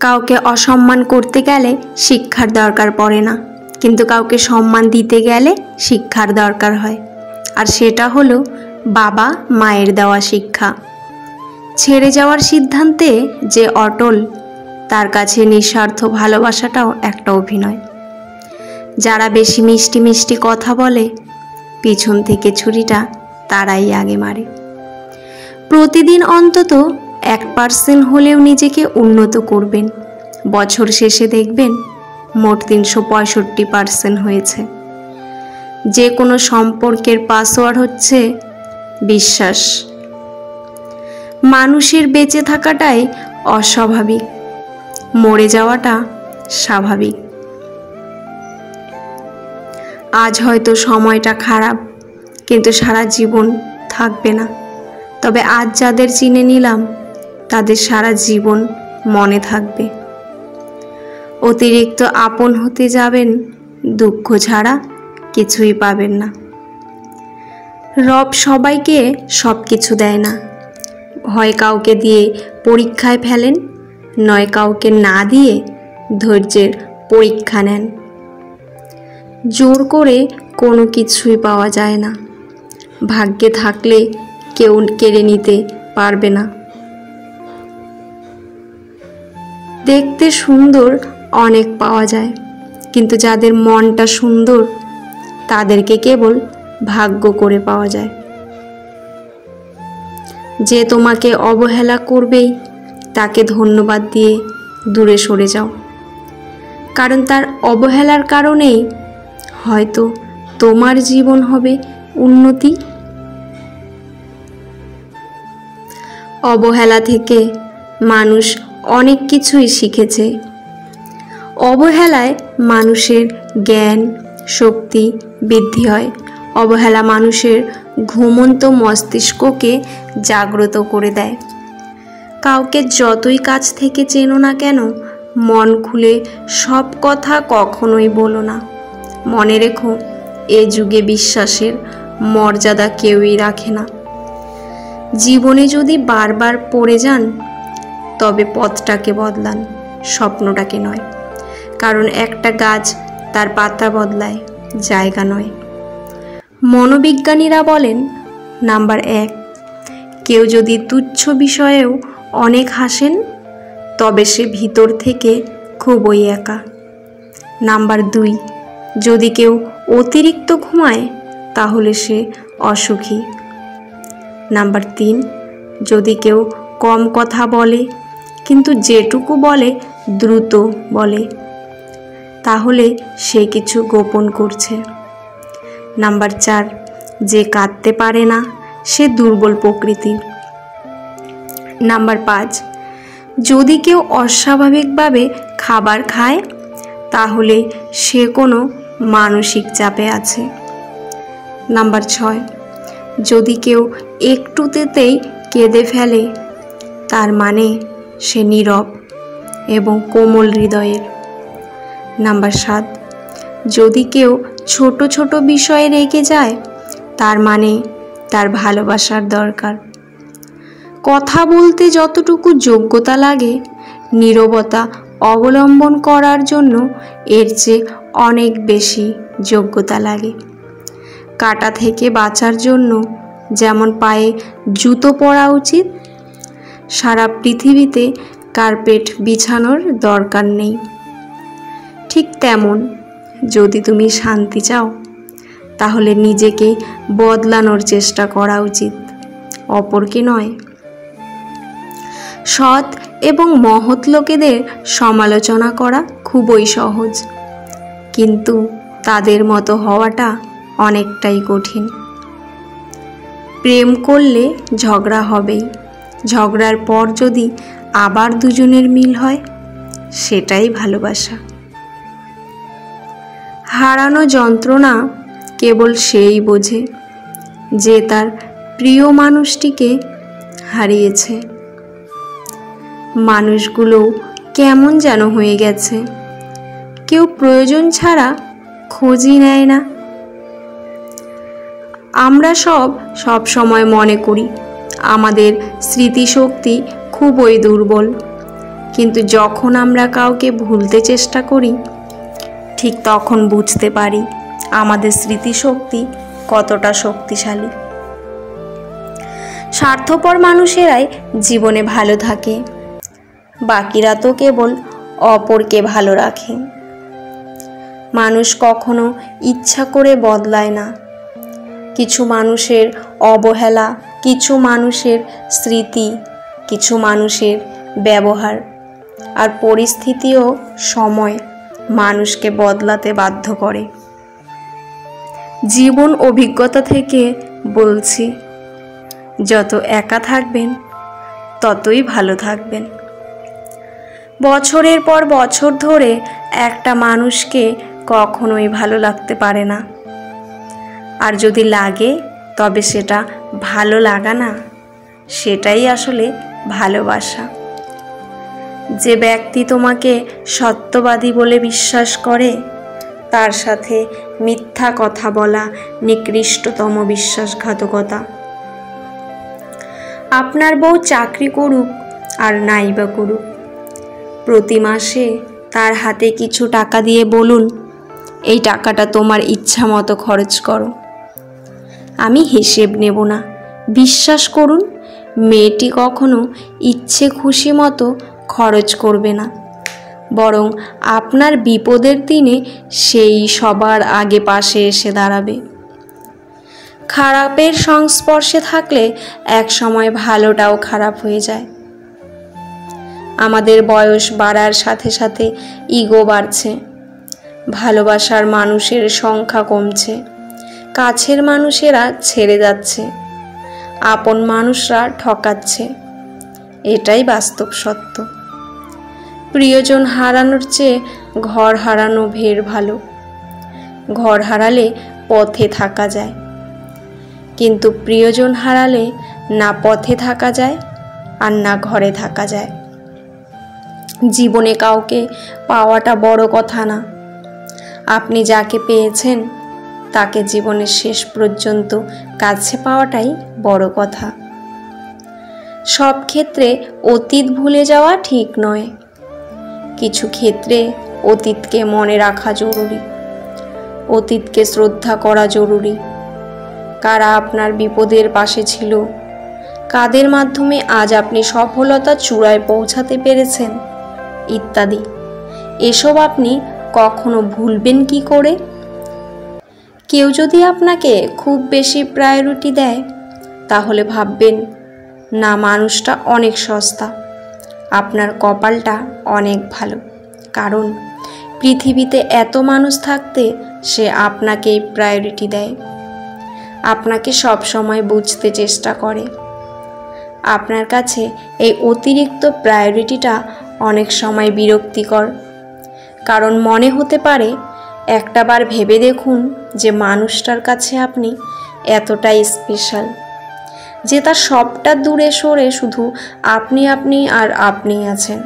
কাউকে অসম্মান করতে গেলে শিক্ষার দরকার পড়ে না, কিন্তু কাউকে সম্মান দিতে গেলে শিক্ষার দরকার হয়। আর সেটা হলো বাবা মায়ের দেওয়া শিক্ষা। ছেড়ে যাওয়ার সিদ্ধান্তে যে অটল, তার কাছে নিঃস্বার্থ ভালোবাসাটাও একটা অভিনয়। যারা বেশি মিষ্টি মিষ্টি কথা বলে, পিছন থেকে ছুরিটা তারাই আগে মারে। প্রতিদিন অন্তত 1% হলেও নিজেকে উন্নত করবেন। বছর শেষে দেখবেন মোট 365% হয়েছে। যে কোনো সম্পর্কের পাসওয়ার্ড হচ্ছে বিশ্বাস। মানুষের বেঁচে থাকাটাই অস্বাভাবিক, মরে যাওয়াটা স্বাভাবিক। আজ হয়তো সময়টা খারাপ, কিন্তু সারা জীবন থাকবে না। তবে আজ যাদের চিনে নিলাম, তাদের সারা জীবন মনে থাকবে। অতিরিক্ত আপন হতে যাবেন, দুঃখ ছাড়া কিছুই পাবেন না। রব সবাইকে সব কিছু দেয় না। হয় কাউকে দিয়ে পরীক্ষায় ফেলেন, নয় কাউকে না দিয়ে ধৈর্যের পরীক্ষা নেন। জোর করে কোনো কিছুই পাওয়া যায় না। ভাগ্যে থাকলে কেউ কেড়ে নিতে পারবে না। দেখতে সুন্দর অনেক পাওয়া যায়, কিন্তু যাদের মনটা সুন্দর তাদেরকে কেবল ভাগ্য করে পাওয়া যায়। যে তোমাকে অবহেলা করবেই, তাকে ধন্যবাদ দিয়ে দূরে সরে যাও, কারণ তার অবহেলার কারণেই হয়তো তোমার জীবন হবে উন্নতি। অবহেলা থেকে মানুষ অনেক কিছুই শিখেছে। অবহেলায় মানুষের জ্ঞান শক্তি বৃদ্ধি হয়। অবহেলা মানুষের ঘুমন্ত মস্তিষ্ককে জাগ্রত করে দেয়। কাউকে যতই কাছ থেকে চেনো না কেন, মন খুলে সব কথা কখনোই বলো না। মনে রেখো, এ যুগে বিশ্বাসের মর্যাদা কেউই রাখে না। জীবনে যদি বারবার পড়ে যান, তবে পথটাকে বদলান, স্বপ্নটাকে নয়। কারণ একটা গাছ তার পাতা বদলায়, জায়গা নয়। মনোবিজ্ঞানীরা বলেন, নাম্বার 1, কেউ যদি তুচ্ছ বিষয়েও অনেক হাসেন, তবে সে ভিতর থেকে খুবই একা। নাম্বার 2, যদি কেউ অতিরিক্ত ঘুমায়, তাহলে সে অসুখী। নাম্বার 3, যদি কেউ কম কথা বলে, কিন্তু যেটুকু বলে দ্রুত বলে, তাহলে সে কিছু গোপন করছে। নাম্বার 4, যে কাঁদতে পারে না, সে দুর্বল প্রকৃতির। নাম্বার 5, যদি কেউ অস্বাভাবিকভাবে খাবার খায়, তাহলে সে কোনো মানসিক চাপে আছে। নাম্বার 6, যদি কেউ একটুতেই কেঁদে ফেলে, তার মানে সে নীরব এবং কোমল হৃদয়ের। নাম্বার 7, যদি কেউ ছোট ছোট বিষয়ে রেগে যায়, তার মানে তার ভালোবাসার দরকার। কথা বলতে যতটুকু যোগ্যতা লাগে, নীরবতা অবলম্বন করার জন্য এর চেয়ে অনেক বেশি যোগ্যতা লাগে। কাঁটা থেকে বাঁচার জন্য যেমন পায়ে জুতো পরা উচিত, সারা পৃথিবীতে কার্পেট বিছানোর দরকার নেই। ঠিক তেমন, যদি তুমি শান্তি চাও, তাহলে নিজেকে বদলানোর চেষ্টা করা উচিত, অপরকে নয়। সৎ এবং মহৎ লোকেদের সমালোচনা করা খুবই সহজ, কিন্তু তাদের মতো হওয়াটা অনেকটাই কঠিন। প্রেম করলে ঝগড়া হবেই। ঝগড়ার পর যদি আবার দুজনের মিল হয়, সেটাই ভালোবাসা। হারানো যন্ত্রণা কেবল সেই বোঝে যে তার প্রিয় মানুষটিকে হারিয়েছে। মানুষগুলো কেমন যেন হয়ে গেছে, কেউ প্রয়োজন ছাড়া খোঁজই নেয় না। আমরা সব সময় মনে করি আমাদের স্মৃতিশক্তি খুবই দুর্বল, কিন্তু যখন আমরা কাউকে ভুলতে চেষ্টা করি, ঠিক তখন বুঝতে পারি আমাদের স্মৃতিশক্তি কতটা শক্তিশালী। স্বার্থপর মানুষেরাই জীবনে ভালো থাকে, বাকিরা তো কেবল অপরকে ভালো রাখে। মানুষ কখনো ইচ্ছা করে বদলায় না। কিছু মানুষের অবহেলা, কিছু মানুষের স্মৃতি, কিছু মানুষের ব্যবহার আর পরিস্থিতিও সময় মানুষকে বদলাতে বাধ্য করে। জীবন অভিজ্ঞতা থেকে বলছি, যত একা থাকবেন ততই ভালো থাকবেন। বছরের পর বছর ধরে একটা মানুষকে কখনোই ভালো লাগতে পারে না। আর যদি লাগে তবে সেটা ভালো লাগা না, সেটাই আসলে ভালোবাসা। যে ব্যক্তি তোমাকে সত্যবাদী বলে বিশ্বাস করে, তার সাথে মিথ্যা কথা বলা নিকৃষ্টতম বিশ্বাসঘাতকতা। আপনার বউ চাকরি করুক আর নাইবা করুক, প্রতি মাসে তার হাতে কিছু টাকা দিয়ে বলুন, এই টাকাটা তোমার ইচ্ছা মতো খরচ করো, আমি হিসেব নেব না। বিশ্বাস করুন, মেয়েটি কখনো ইচ্ছে খুশি মতো খরচ করবে না, বরং আপনার বিপদের দিনে সেই সবার আগে পাশে এসে দাঁড়াবে। খারাপের সংস্পর্শে থাকলে এক সময় ভালোটাও খারাপ হয়ে যায়। আমাদের বয়স বাড়ার সাথে সাথে ইগো বাড়ছে, ভালোবাসার মানুষের সংখ্যা কমছে, কাছের মানুষেরা ছেড়ে যাচ্ছে, আপন মানুষরা ঠকাচ্ছে। এটাই বাস্তব সত্য। প্রিয়জন হারানোর চেয়ে ঘর হারানো ঢের ভালো। ঘর হারালে পথে থাকা যায়, কিন্তু প্রিয়জন হারালে না পথে থাকা যায় আর না ঘরে থাকা যায়। জীবনে কাউকে পাওয়াটা বড় কথা না, আপনি যাকে পেয়েছেন তাকে জীবনের শেষ পর্যন্ত কাছে পাওয়াটাই বড় কথা। সব ক্ষেত্রে অতীত ভুলে যাওয়া ঠিক নয়, কিছু ক্ষেত্রে অতীতকে মনে রাখা জরুরি, অতীতকে শ্রদ্ধা করা জরুরি। কারা আপনার বিপদের পাশে ছিল, কাদের মাধ্যমে আজ আপনি সফলতার চূড়ায় পৌঁছাতে পেরেছেন, ইত্যাদি। এসব আপনি কখনো ভুলবেন কি করে? কেউ যদি আপনাকে খুব বেশি প্রায়োরিটি দেয়, তাহলে ভাববেন, না, মানুষটা অনেক সস্তা, আপনার কপালটা অনেক ভালো। কারণ পৃথিবীতে এত মানুষ থাকতে সে আপনাকেই প্রায়োরিটি দেয়, আপনাকে সব সময় বুঝতে চেষ্টা করে। আপনার কাছে এই অতিরিক্ত প্রায়োরিটিটা অনেক সময় বিরক্তিকর, কারণ মনে হতে পারে একটাবার ভেবে দেখুন যে মানুষটার কাছে আপনি এতটাই স্পেশাল যে তার সবটা দূরে সরে শুধু আপনি আর আপনি আছেন।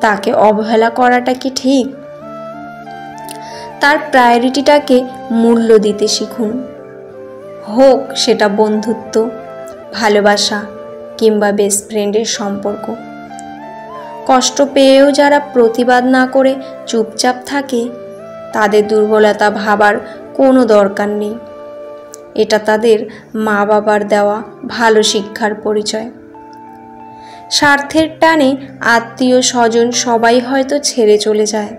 তাকে অবহেলা করাটা কি ঠিক? তার প্রায়োরিটিটাকে মূল্য দিতে শিখুন, হোক সেটা বন্ধুত্ব, ভালোবাসা কিংবা বেস্ট ফ্রেন্ডের সম্পর্ক। কষ্ট পেয়েও যারা প্রতিবাদ না করে চুপচাপ থাকে, তাদের দুর্বলতা ভাবার কোনো দরকার নেই। এটা তাদের মা বাবার দেওয়া ভালো শিক্ষার পরিচয়। স্বার্থের টানে আত্মীয় স্বজন সবাই হয়তো ছেড়ে চলে যায়,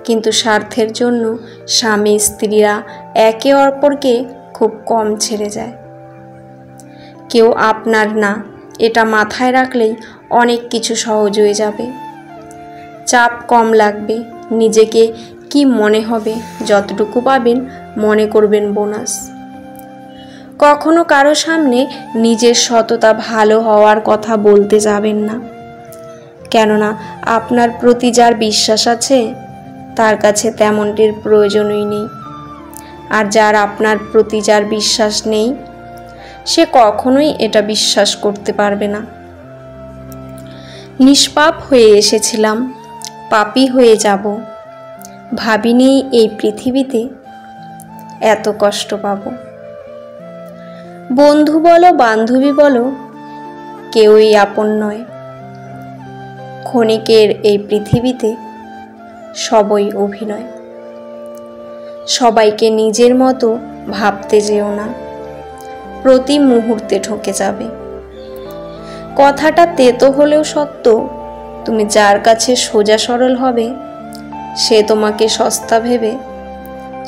কিন্তু স্বার্থের জন্য স্বামী স্ত্রীরা একে অপরকে খুব কম ছেড়ে যায়। কেউ আপনার না, এটা মাথায় রাখলেই অনেক কিছু সহজ হয়ে যাবে। চাপ কম লাগবে, নিজেকে কি মনে হবে, যতটুকু পাবেন মনে করবেন বোনাস। কখনো কারো সামনে নিজের সততা ভালো হওয়ার কথা বলতে যাবেন না, কেননা আপনার প্রতি যার বিশ্বাস আছে তার কাছে তেমনটির প্রয়োজনই নেই। আর যার আপনার প্রতি যার বিশ্বাস নেই, সে কখনোই এটা বিশ্বাস করতে পারবে না। নিষ্পাপ হয়ে এসেছিলাম, পাপী হয়ে যাব, ভাবিনি এই পৃথিবীতে এত কষ্ট পাব। বন্ধু বলো বান্ধবী বলো, কেউই আপন নয়। ক্ষণিকের এই পৃথিবীতে সবই অভিনয়। সবাইকে নিজের মতো ভাবতে যেও না, প্রতি মুহূর্তে ঠকে যাবে। কথাটা তেতো হলেও সত্য, তুমি যার কাছে সোজা সরল হবে সে তোমাকে সস্তা ভেবে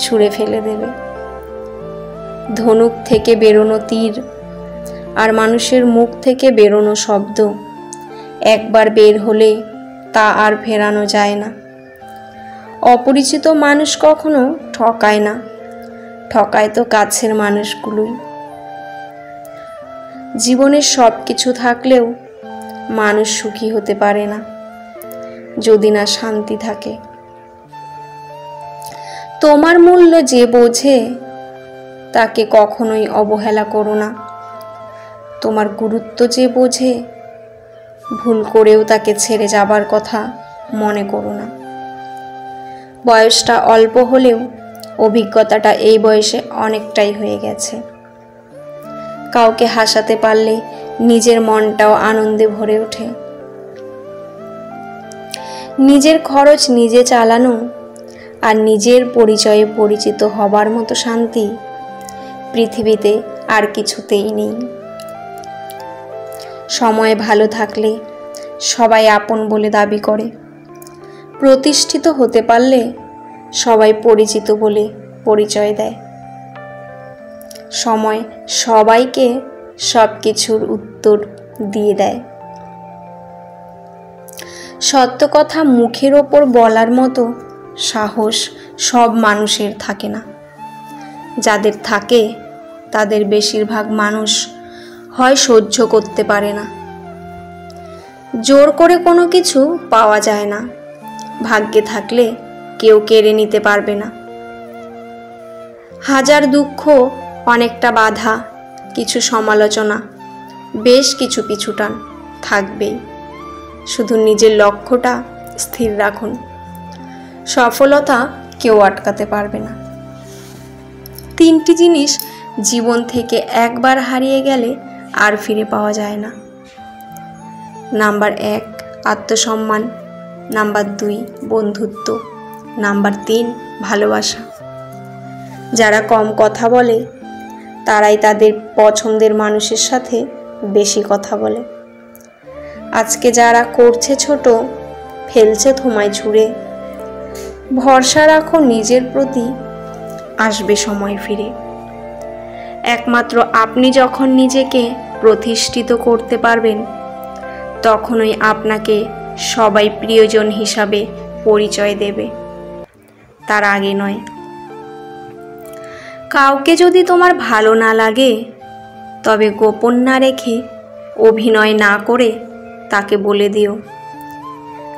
ছুঁড়ে ফেলে দেবে। ধনুক থেকে বেরোনো তীর আর মানুষের মুখ থেকে বেরোনো শব্দ একবার বের হলে তা আর ফেরানো যায় না। অপরিচিত মানুষ কখনো ঠকায় না, ঠকায় তো কাছের মানুষগুলোই। জীবনের সব কিছু থাকলেও মানুষ সুখী হতে পারে না যদি না শান্তি থাকে। তোমার মূল্য যে বোঝে তাকে কখনোই অবহেলা করো না। তোমার গুরুত্ব যে বোঝে ভুল করেও তাকে ছেড়ে যাবার কথা মনে করো না। বয়সটা অল্প হলেও অভিজ্ঞতাটা এই বয়সে অনেকটাই হয়ে গেছে। কাউকে হাসাতে পারলে নিজের মনটাও আনন্দে ভরে ওঠে। নিজের খরচ নিজে চালানো আর নিজের পরিচয়ে পরিচিত হবার মতো শান্তি পৃথিবীতে আর কিছুতেই নেই। সময় ভালো থাকলে সবাই আপন বলে দাবি করে, প্রতিষ্ঠিত হতে পারলে সবাই পরিচিত বলে পরিচয় দেয়। সময় সবাইকে সব কিছুর উত্তর দিয়ে দেয়। সত্য কথা মুখের ওপর বলার মতো সাহস সব মানুষের থাকে না। যাদের থাকে তাদের বেশিরভাগ মানুষ হয় সহ্য করতে পারে না। জোর করে কোনো কিছু পাওয়া যায় না, ভাগ্যে থাকলে কেউ কেড়ে নিতে পারবে না। হাজার দুঃখ, অনেকটা বাধা, কিছু সমালোচনা, বেশ কিছু পিছুটান থাকবেই। শুধু নিজের লক্ষ্যটা স্থির রাখুন, সফলতা কেউ আটকাতে পারবে না। 3টি জিনিস জীবন থেকে একবার হারিয়ে গেলে আর ফিরে পাওয়া যায় না। নাম্বার 1 আত্মসম্মান, নাম্বার 2 বন্ধুত্ব, নাম্বার 3 ভালোবাসা। যারা কম কথা বলে তারাই তাদের পছন্দের মানুষের সাথে বেশি কথা বলে। আজকে যারা করছে ছোট, ফেলছে তোমায় ছুঁড়ে, ভরসা রাখো নিজের প্রতি, আসবে সময় ফিরে। একমাত্র আপনি যখন নিজেকে প্রতিষ্ঠিত করতে পারবেন তখনই আপনাকে সবাই প্রিয়জন হিসাবে পরিচয় দেবে, তার আগে নয়। কাউকে যদি তোমার ভালো না লাগে তবে গোপন না রেখে, অভিনয় না করে তাকে বলে দিও।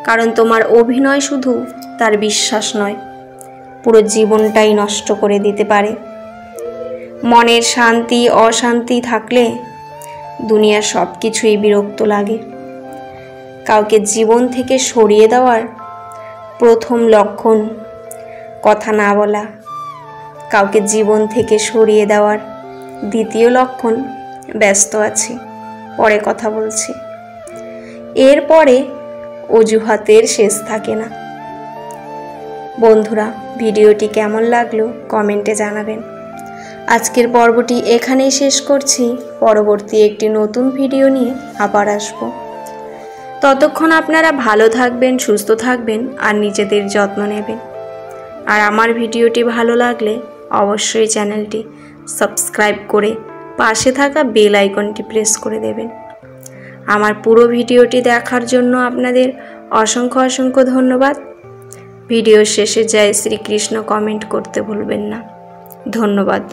কারণ তোমার অভিনয় শুধু তার বিশ্বাস নয়, পুরো জীবনটাই নষ্ট করে দিতে পারে। মনের শান্তি অশান্তি থাকলে দুনিয়ার সব কিছুই বিরক্ত লাগে। কাউকে জীবন থেকে সরিয়ে দেওয়ার প্রথম লক্ষণ কথা না বলা, কাউকে জীবন থেকে সরিয়ে দেওয়ার দ্বিতীয় লক্ষণ ব্যস্ত আছি, পরে কথা বলছি। এরপরে অজুহাতের শেষ থাকে না। বন্ধুরা, ভিডিওটি কেমন লাগলো কমেন্টে জানাবেন। আজকের পর্বটি এখানেই শেষ করছি। পরবর্তী একটি নতুন ভিডিও নিয়ে আবার আসব। ততক্ষণ আপনারা ভালো থাকবেন, সুস্থ থাকবেন আর নিজেদের যত্ন নেবেন। আর আমার ভিডিওটি ভালো লাগলে অবশ্যই চ্যানেলটি সাবস্ক্রাইব করে পাশে থাকা বেল আইকনটি প্রেস করে দেবেন। আমার পুরো ভিডিওটি দেখার জন্য আপনাদের অসংখ্য অসংখ্য ধন্যবাদ। ভিডিওর শেষে জয় শ্রীকৃষ্ণ কমেন্ট করতে ভুলবেন না। ধন্যবাদ।